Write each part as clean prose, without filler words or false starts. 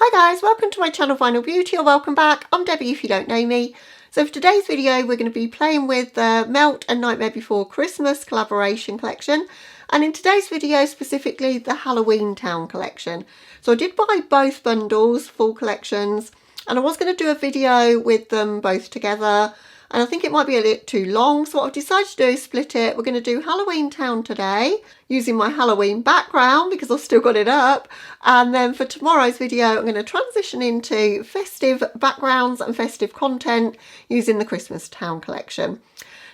Hi guys, welcome to my channel Vinyl Beauty, or welcome back. I'm Debbie if you don't know me. So for today's video we're going to be playing with the Melt and Nightmare Before Christmas collaboration collection, and in today's video specifically the Halloween Town collection. So I did buy both bundles, full collections, and I was going to do a video with them both together, and I think it might be a little too long, so what I've decided to do is split it. We're going to do Halloween Town today using my Halloween background because I've still got it up, and then for tomorrow's video I'm going to transition into festive backgrounds and festive content using the Christmas Town collection.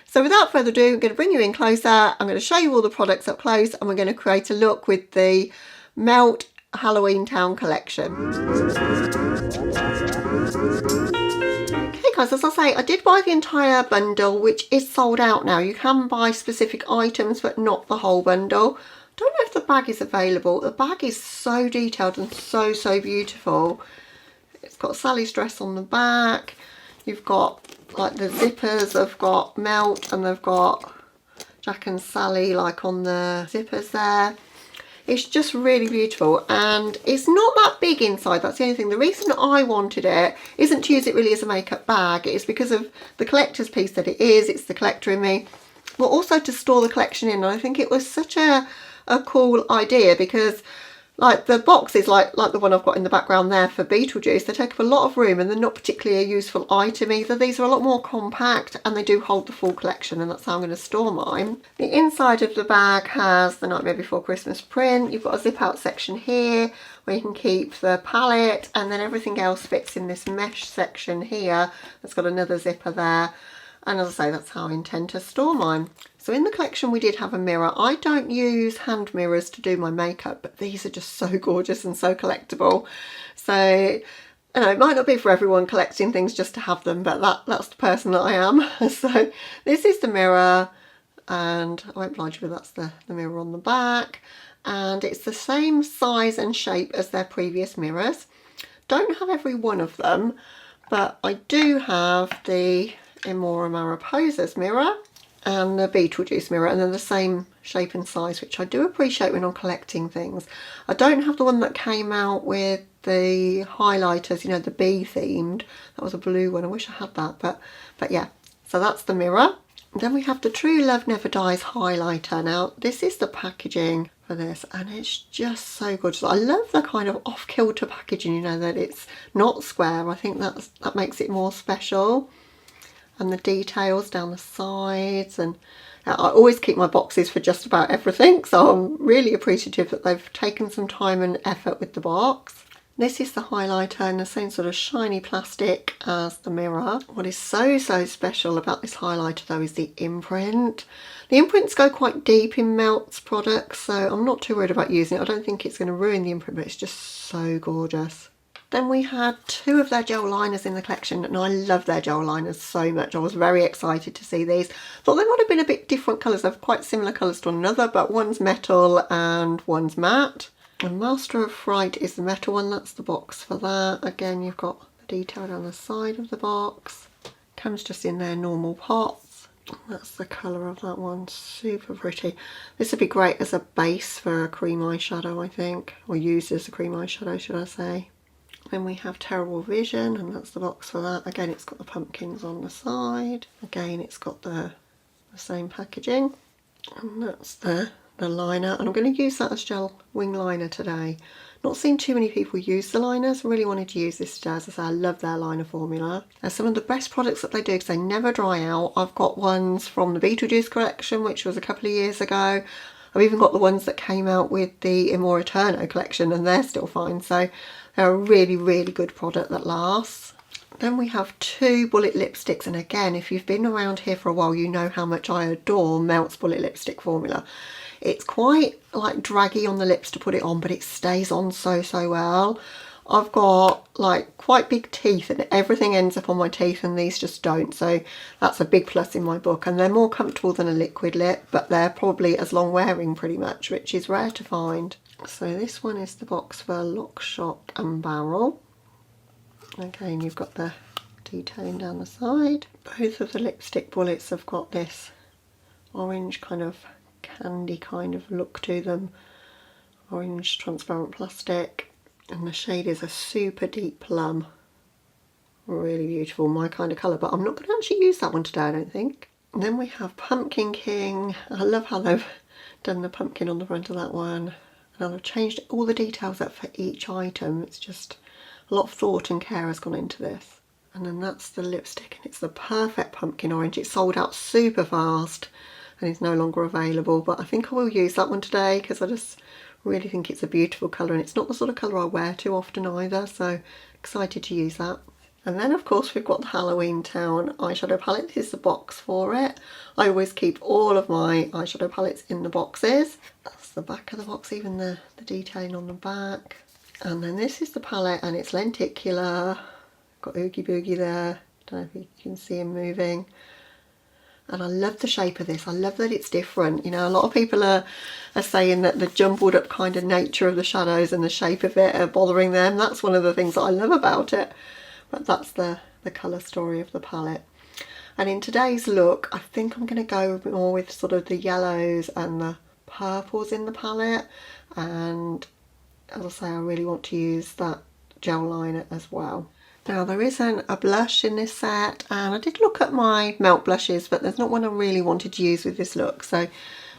So without further ado, I'm going to bring you in closer. I'm going to show you all the products up close, and we're going to create a look with the Melt Halloween Town collection. Guys, as I say, I did buy the entire bundle, which is sold out now. You can buy specific items but not the whole bundle. Don't know if the bag is available. The bag is so detailed and so beautiful. It's got Sally's dress on the back. You've got like the zippers have got Melt, and they've got Jack and Sally like on the zippers there. It's just really beautiful, and it's not that big inside. That's the only thing. The reason I wanted it isn't to use it really as a makeup bag. It's because of the collector's piece that it is. It's the collector in me, but also to store the collection in. And I think it was such a cool idea because like the boxes like the one I've got in the background there for Beetlejuice, they take up a lot of room and they're not particularly a useful item either. These are a lot more compact and they do hold the full collection, and that's how I'm going to store mine. The inside of the bag has the Nightmare Before Christmas print. You've got a zip out section here where you can keep the palette, and then everything else fits in this mesh section here that's got another zipper there. And as I say, that's how I intend to store mine. So in the collection we did have a mirror. I don't use hand mirrors to do my makeup, but these are just so gorgeous and so collectible. So, you know, it might not be for everyone collecting things just to have them, but that's the person that I am. So this is the mirror, and I won't blind you, but that's the mirror on the back. And it's the same size and shape as their previous mirrors. Don't have every one of them, but I do have the Amora Mariposa's mirror and the Beetlejuice mirror, and then the same shape and size, which I do appreciate when I'm collecting things. I don't have the one that came out with the highlighters, you know, the bee themed. That was a blue one. I wish I had that, but yeah. So that's the mirror. And then we have the True Love Never Dies highlighter. Now this is the packaging for this, and it's just so gorgeous. I love the kind of off-kilter packaging, you know, that it's not square. I think that makes it more special. And the details down the sides, and I always keep my boxes for just about everything, so I'm really appreciative that they've taken some time and effort with the box. This is the highlighter in the same sort of shiny plastic as the mirror. What is so special about this highlighter though is the imprint. The imprints go quite deep in Melt's products, so I'm not too worried about using it. I don't think it's going to ruin the imprint, but it's just so gorgeous. Then we had two of their gel liners in the collection, and I love their gel liners so much. I was very excited to see these. Thought they might have been a bit different colours. They're quite similar colours to one another, but one's metal and one's matte. And Master of Fright is the metal one. That's the box for that. Again, you've got the detail down the side of the box. Comes just in their normal pots. That's the colour of that one. Super pretty. This would be great as a base for a cream eyeshadow, I think. Or used as a cream eyeshadow, should I say. Then we have Terrible Vision, and that's the box for that. Again, it's got the pumpkins on the side. Again, it's got the same packaging. And that's the liner. And I'm going to use that as gel wing liner today. Not seen too many people use the liners. I really wanted to use this today. As I say, I love their liner formula. They're some of the best products that they do because they never dry out. I've got ones from the Beetlejuice collection, which was a couple of years ago. I've even got the ones that came out with the Amora Eterno collection, and they're still fine. So they're a really good product that lasts. Then we have two bullet lipsticks, and again, if you've been around here for a while, you know how much I adore Melt's bullet lipstick formula. It's quite like draggy on the lips to put it on, but it stays on so well. I've got like quite big teeth and everything ends up on my teeth, and these just don't, so that's a big plus in my book. And they're more comfortable than a liquid lip, but they're probably as long wearing pretty much, which is rare to find. So this one is the box for Lock, Shock and Barrel. Again, you've got the detailing down the side. Both of the lipstick bullets have got this orange kind of candy kind of look to them. Orange transparent plastic. And the shade is a super deep plum. Really beautiful, my kind of colour, but I'm not going to actually use that one today, I don't think. And then we have Pumpkin King. I love how they've done the pumpkin on the front of that one. And I've changed all the details up for each item. It's just a lot of thought and care has gone into this. And then that's the lipstick, and it's the perfect pumpkin orange. It sold out super fast and is no longer available, but I think I will use that one today because I just really think it's a beautiful colour, and it's not the sort of colour I wear too often either, so excited to use that. And then of course we've got the Halloween Town eyeshadow palette. This is the box for it. I always keep all of my eyeshadow palettes in the boxes. That's the back of the box, even the detailing on the back. And then this is the palette, and it's lenticular. Got Oogie Boogie there. Don't know if you can see him moving. And I love the shape of this. I love that it's different. You know, a lot of people are saying that the jumbled up kind of nature of the shadows and the shape of it are bothering them. That's one of the things that I love about it. But that's the colour story of the palette. And in today's look, I think I'm going to go more with sort of the yellows and the purples in the palette. And as I say, I really want to use that gel liner as well. Now there isn't a blush in this set, and I did look at my melt blushes, but there's not one I really wanted to use with this look. So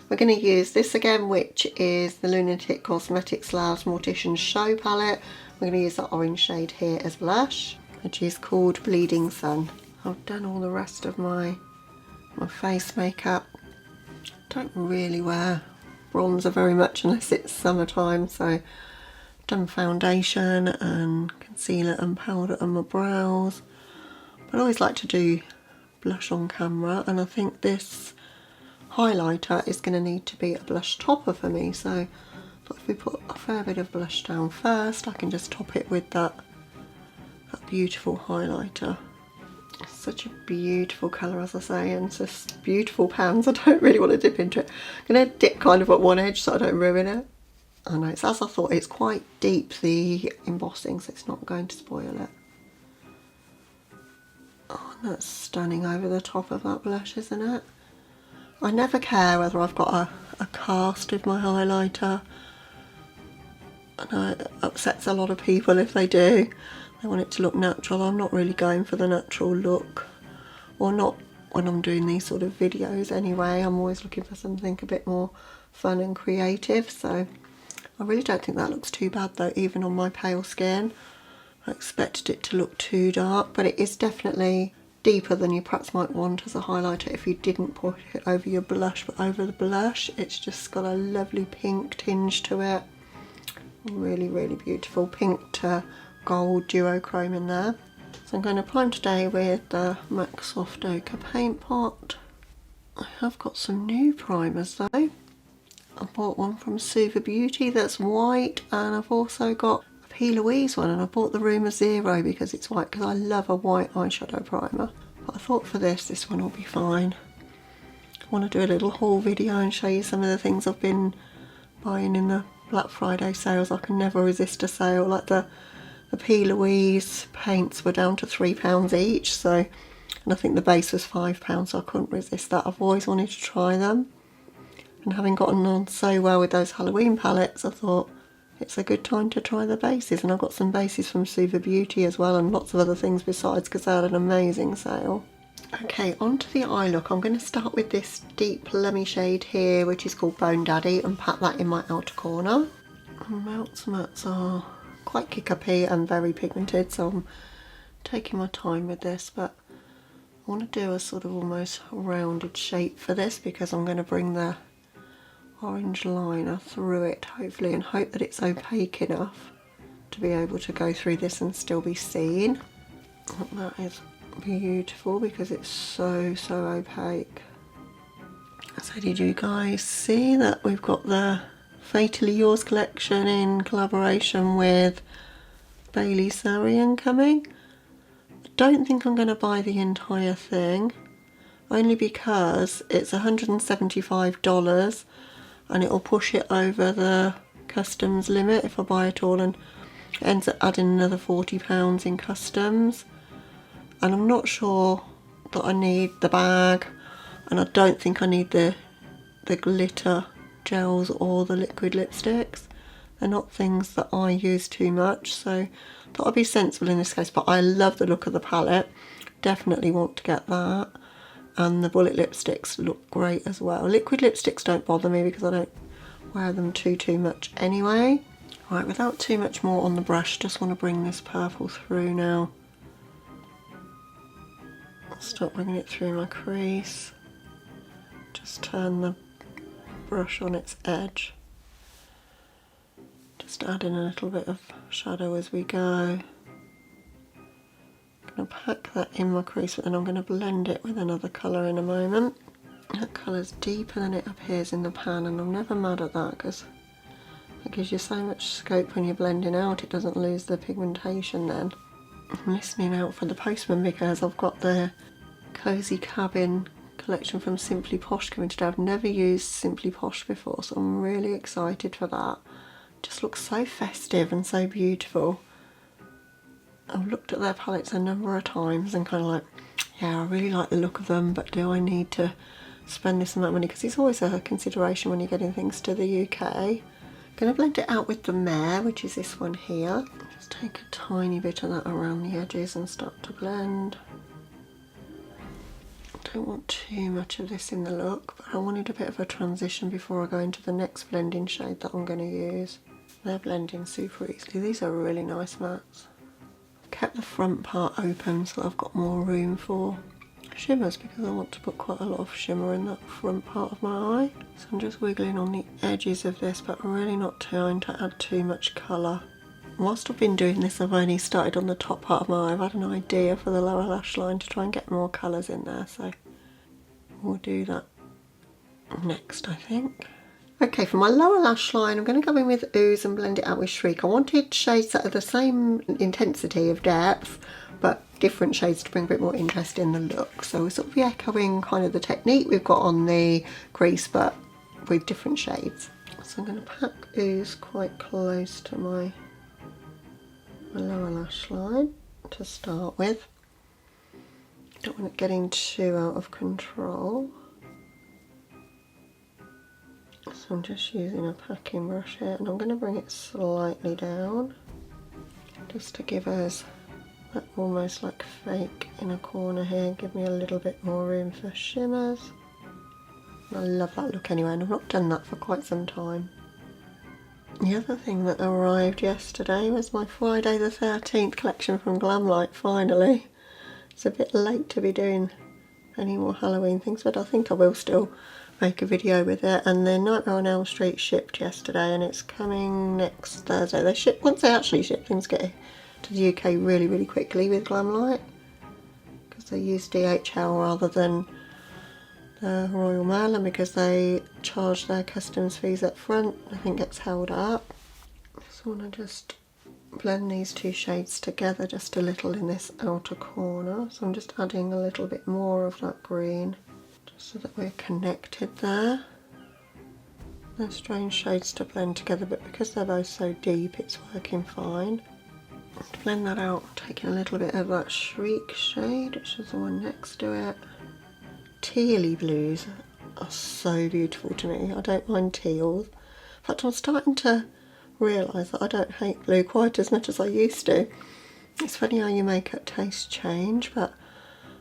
we're going to use this again, which is the Lunatick Cosmetics Labs Mortician Show palette. We're going to use that orange shade here as blush, which is called Bleeding Sun. I've done all the rest of my face makeup. Don't really wear bronzer very much unless it's summertime, so done foundation and concealer and powder on my brows, but I always like to do blush on camera, and I think this highlighter is going to need to be a blush topper for me, so if we put a fair bit of blush down first, I can just top it with that beautiful highlighter. It's such a beautiful colour, as I say, and it's just beautiful pans. I don't really want to dip into it. I'm going to dip kind of at one edge so I don't ruin it. I know, it's as I thought. It's quite deep, the embossing, so it's not going to spoil it. Oh, and that's stunning over the top of that blush, isn't it? I never care whether I've got a cast with my highlighter. I know it upsets a lot of people if they do. They want it to look natural. I'm not really going for the natural look, or not when I'm doing these sort of videos anyway. I'm always looking for something a bit more fun and creative, so I really don't think that looks too bad though, even on my pale skin. I expected it to look too dark, but it is definitely deeper than you perhaps might want as a highlighter if you didn't put it over your blush. But over the blush, it's just got a lovely pink tinge to it. Really, really beautiful pink to gold duochrome in there. So I'm going to prime today with the MAC Soft Ochre paint pot. I have got some new primers though. I bought one from Suva Beauty that's white, and I've also got a P. Louise one, and I bought the Rumor Zero because it's white, because I love a white eyeshadow primer. But I thought for this one will be fine. I want to do a little haul video and show you some of the things I've been buying in the Black Friday sales. I can never resist a sale. Like the P. Louise paints were down to £3 each, so, and I think the base was £5, so I couldn't resist that. I've always wanted to try them. And having gotten on so well with those Halloween palettes, I thought it's a good time to try the bases. And I've got some bases from Suva Beauty as well, and lots of other things besides, because they had an amazing sale. Okay, on to the eye look. I'm going to start with this deep plummy shade here, which is called Bone Daddy, and pat that in my outer corner. And Melts Mats are quite kick-uppy and very pigmented, so I'm taking my time with this, but I want to do a sort of almost rounded shape for this, because I'm going to bring the orange liner through it hopefully, and hope that it's opaque enough to be able to go through this and still be seen. And that is beautiful because it's so opaque. So did you guys see that we've got the Fatally Yours collection in collaboration with Bailey Sarian coming? I don't think I'm going to buy the entire thing, only because it's $175 and it'll push it over the customs limit if I buy it all, and it ends up adding another £40 in customs. And I'm not sure that I need the bag, and I don't think I need the glitter gels or the liquid lipsticks. They're not things that I use too much, so I thought I'd be sensible in this case. But I love the look of the palette. Definitely want to get that. And the bullet lipsticks look great as well. Liquid lipsticks don't bother me because I don't wear them too much anyway. Right, without too much more on the brush, just want to bring this purple through now. Start bringing it through my crease. Just turn the brush on its edge. Just add in a little bit of shadow as we go. I'm going to pack that in my crease, but then I'm going to blend it with another colour in a moment. That colour's deeper than it appears in the pan, and I'm never mad at that because it gives you so much scope when you're blending out. It doesn't lose the pigmentation then. I'm listening out for the postman because I've got the Cozy Cabin collection from Simply Posh coming today. I've never used Simply Posh before, so I'm really excited for that. Just looks so festive and so beautiful. I've looked at their palettes a number of times and kind of like, yeah, I really like the look of them, but do I need to spend this amount of money? Because it's always a consideration when you're getting things to the UK. I'm going to blend it out with the Mare, which is this one here. Just take a tiny bit of that around the edges and start to blend. I don't want too much of this in the look, but I wanted a bit of a transition before I go into the next blending shade that I'm going to use. They're blending super easily. These are really nice mattes. I've kept the front part open so that I've got more room for shimmers because I want to put quite a lot of shimmer in that front part of my eye. So I'm just wiggling on the edges of this, but really not trying to add too much colour. Whilst I've been doing this, I've only started on the top part of my eye. I've had an idea for the lower lash line to try and get more colours in there, so we'll do that next, I think. Okay, for my lower lash line, I'm going to go in with Ooze and blend it out with Shriek. I wanted shades that are the same intensity of depth, but different shades to bring a bit more interest in the look. So we're sort of echoing kind of the technique we've got on the crease, but with different shades. So I'm going to pack Ooze quite close to my lower lash line to start with. Don't want it getting too out of control. So I'm just using a packing brush here, and I'm going to bring it slightly down just to give us that almost like fake inner corner here, give me a little bit more room for shimmers. I love that look anyway, and I've not done that for quite some time. The other thing that arrived yesterday was my Friday the 13th collection from Glamlight, finally. It's a bit late to be doing any more Halloween things, but I think I will still make a video with it. And the Nightmare on Elm Street shipped yesterday, and it's coming next Thursday. They ship, once they actually ship, things get to the UK really quickly with Glamlight because they use DHL rather than the Royal Mail, and because they charge their customs fees up front, I think gets held up. So I want to just blend these two shades together just a little in this outer corner. So I'm just adding a little bit more of that green just so that we're connected there. They're strange shades to blend together, but because they're both so deep, it's working fine. To blend that out, taking a little bit of that Shriek shade, which is the one next to it. Tealy blues are so beautiful to me. I don't mind teals. In fact, I'm starting to realise that I don't hate blue quite as much as I used to. It's funny how your makeup tastes change, but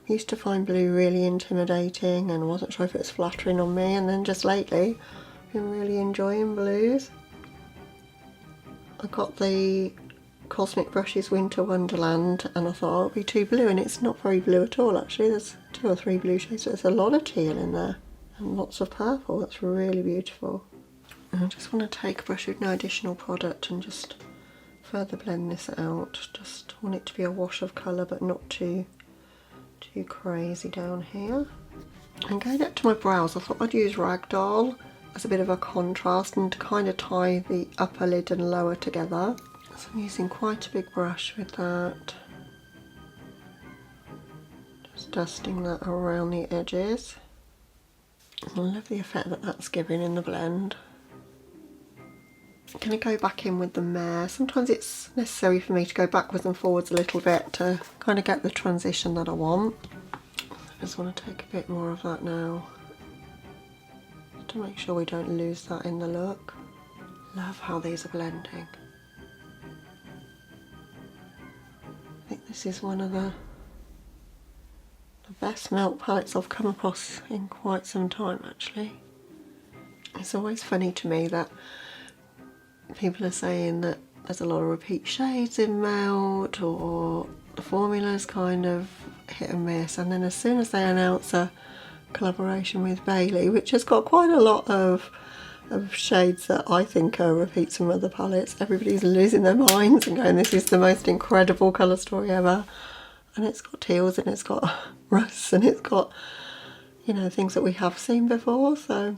I used to find blue really intimidating and I wasn't sure if it was flattering on me, and then just lately I've been really enjoying blues. I got the Cosmic Brushes Winter Wonderland and I thought, oh, it'll be too blue, and it's not very blue at all actually. There's 2 or 3 blue shades, so there's a lot of teal in there and lots of purple. That's really beautiful. And I just want to take a brush with no additional product and just further blend this out. Just want it to be a wash of colour but not too crazy down here. And going up to my brows, I thought I'd use Ragdoll as a bit of a contrast and to kind of tie the upper lid and lower together. So I'm using quite a big brush with that. Just dusting that around the edges. I love the effect that that's giving in the blend. I'm going to go back in with the Mare. Sometimes it's necessary for me to go backwards and forwards a little bit to kind of get the transition that I want. I just want to take a bit more of that now, just to make sure we don't lose that in the look. Love how these are blending. I think this is one of the best melt palettes I've come across in quite some time actually. It's always funny to me that people are saying that there's a lot of repeat shades in melt, or the formula's kind of hit and miss, and then as soon as they announce a collaboration with Bailey, which has got quite a lot of shades that I think are repeats from other palettes, everybody's losing their minds and going, this is the most incredible colour story ever. And it's got teals and it's got rusts and it's got, you know, things that we have seen before. So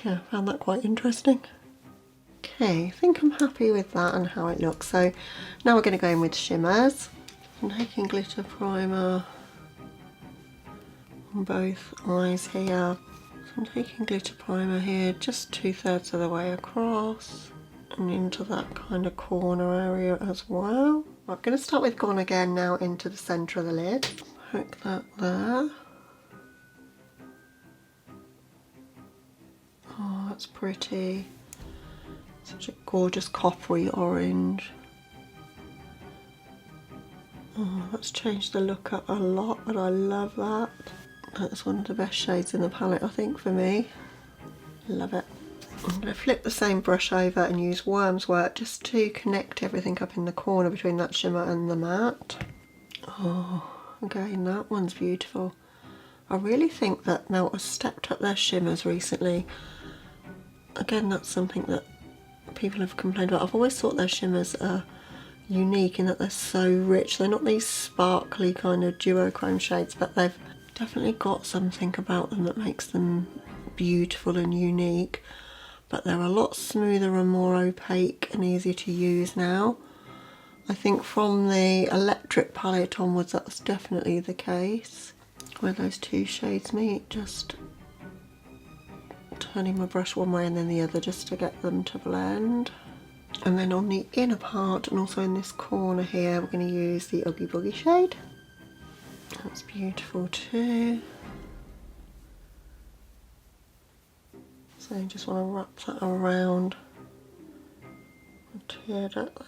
yeah, I found that quite interesting. Okay, I think I'm happy with that and how it looks. So now we're going to go in with shimmers. I'm taking glitter primer on both eyes here. So I'm taking glitter primer here just 2/3 of the way across and into that kind of corner area as well. I'm going to start with Gone Again now into the centre of the lid. Hook that there. Oh, that's pretty. Such a gorgeous coppery orange. Oh, that's changed the look up a lot, but I love that. That's one of the best shades in the palette, I think, for me. Love it. I'm going to flip the same brush over and use Worm's Work just to connect everything up in the corner between that shimmer and the matte. Oh, again, that one's beautiful. I really think that Melt has stepped up their shimmers recently. Again, that's something that people have complained about. I've always thought their shimmers are unique in that they're so rich. They're not these sparkly kind of duochrome shades, but they've definitely got something about them that makes them beautiful and unique. But they're a lot smoother and more opaque and easier to use now. I think from the electric palette onwards that's definitely the case. Where those two shades meet, just turning my brush one way and then the other just to get them to blend. And then on the inner part and also in this corner here, we're going to use the Oogie Boogie shade. That's beautiful too. So you just want to wrap that around the tear duct there.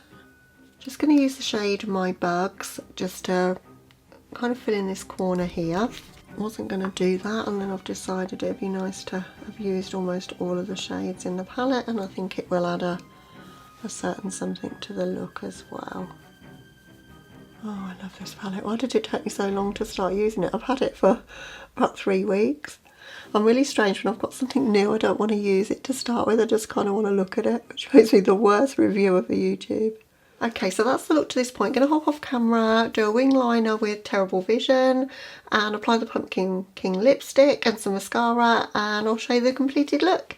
Just going to use the shade My Bugs just to kind of fill in this corner here. I wasn't going to do that, and then I've decided it'd be nice to have used almost all of the shades in the palette, and I think it will add a certain something to the look as well. Oh, I love this palette. Why did it take me so long to start using it? I've had it for about 3 weeks. I'm really strange when I've got something new, I don't want to use it to start with, I just kind of want to look at it, which makes me the worst reviewer for YouTube. Okay, so that's the look to this point. Going to hop off camera, do a wing liner with Terrible Vision and apply the Pumpkin King lipstick and some mascara, and I'll show you the completed look.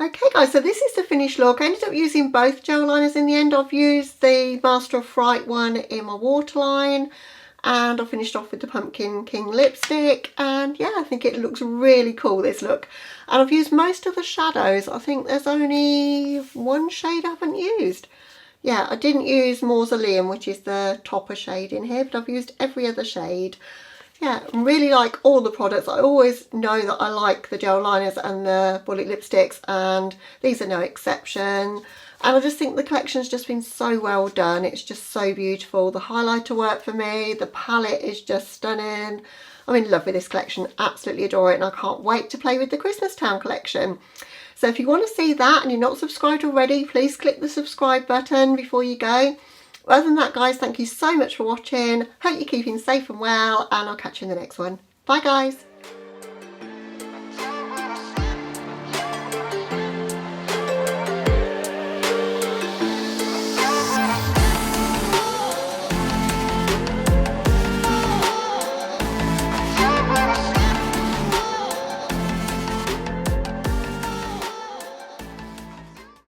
Okay guys, so this is the finished look. I ended up using both gel liners in the end. I've used the Master of Fright one in my waterline, and I finished off with the Pumpkin King lipstick, and yeah, I think it looks really cool, this look. And I've used most of the shadows. I think there's only one shade I haven't used. Yeah, I didn't use Mausoleum, which is the topper shade in here, but I've used every other shade. Yeah, I really like all the products. I always know that I like the gel liners and the bullet lipsticks, and these are no exception. And I just think the collection's just been so well done. It's just so beautiful. The highlighter worked for me. The palette is just stunning. I'm in love with this collection. Absolutely adore it. And I can't wait to play with the Christmas Town collection. So if you want to see that and you're not subscribed already, please click the subscribe button before you go. Other than that, guys, thank you so much for watching. Hope you're keeping safe and well, and I'll catch you in the next one. Bye, guys.